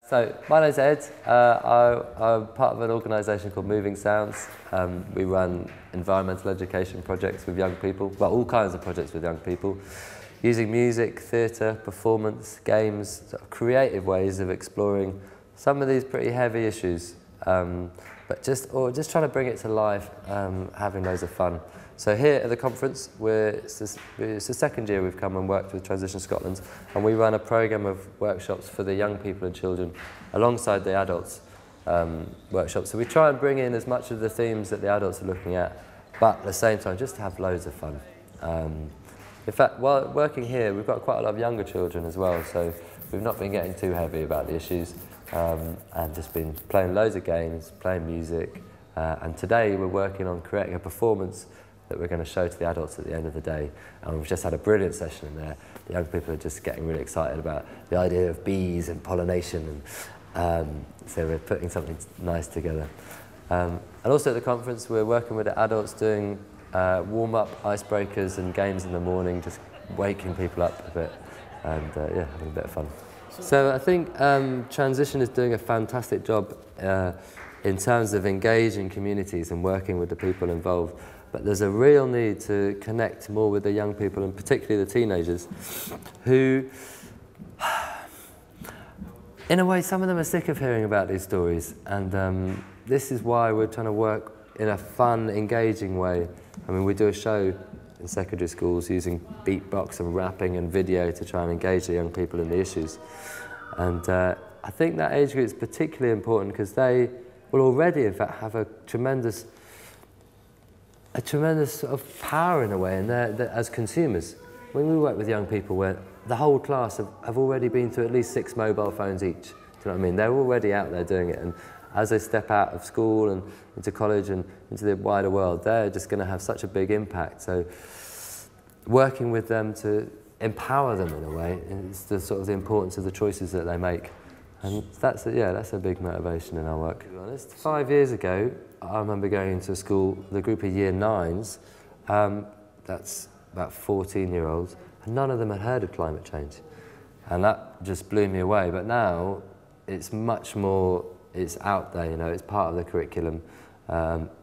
So, my name's Ed. I'm part of an organisation called Moving Sounds. We run environmental education projects with young people, well, all kinds of projects with young people, using music, theatre, performance, games, sort of creative ways of exploring some of these pretty heavy issues, but just trying to bring it to life, having loads of fun. So here at the conference, it's the second year we've come and worked with Transition Scotland, and we run a programme of workshops for the young people and children alongside the adults workshops. So we try and bring in as much of the themes that the adults are looking at, but at the same time just have loads of fun. In fact, while working here, we've got quite a lot of younger children as well, so we've not been getting too heavy about the issues, and just been playing loads of games, playing music, and today we're working on creating a performance that we're going to show to the adults at the end of the day. And we've just had a brilliant session in there. The young people are just getting really excited about the idea of bees and pollination, and so we're putting something nice together. And also at the conference, we're working with the adults doing warm-up icebreakers and games in the morning, just waking people up a bit, and yeah, having a bit of fun. So I think Transition is doing a fantastic job in terms of engaging communities and working with the people involved. But there's a real need to connect more with the young people, and particularly the teenagers, who, in a way, some of them are sick of hearing about these stories. And this is why we're trying to work in a fun, engaging way. I mean, we do a show in secondary schools using beatbox and rapping and video to try and engage the young people in the issues. And I think that age group is particularly important because they will already, in fact, have a tremendous sort of power in a way, and as consumers. When we work with young people, where the whole class have already been through at least 6 mobile phones each. Do you know what I mean? They're already out there doing it, and as they step out of school and into college and into the wider world, they're just going to have such a big impact. So working with them to empower them in a way is the sort of the importance of the choices that they make. And that's a big motivation in our work. To be honest, 5 years ago, I remember going into a school, the group of year 9s, that's about 14-year-olds, and none of them had heard of climate change. And that just blew me away. But now, it's much more, it's out there, you know, it's part of the curriculum,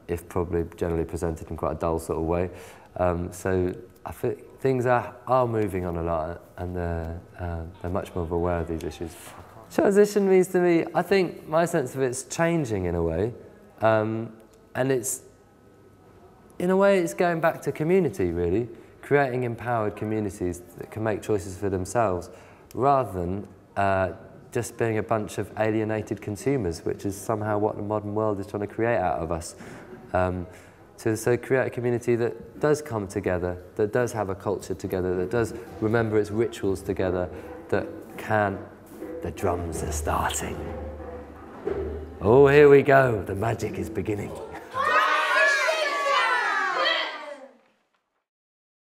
if probably generally presented in quite a dull sort of way. So I think things are moving on a lot, and they're much more aware of these issues. Transition means to me, I think my sense of it's changing in a way, and it's, in a way, it's going back to community, really, creating empowered communities that can make choices for themselves, rather than just being a bunch of alienated consumers, which is somehow what the modern world is trying to create out of us. So create a community that does come together, that does have a culture together, that does remember its rituals together, that can... The drums are starting. Oh, here we go. The magic is beginning.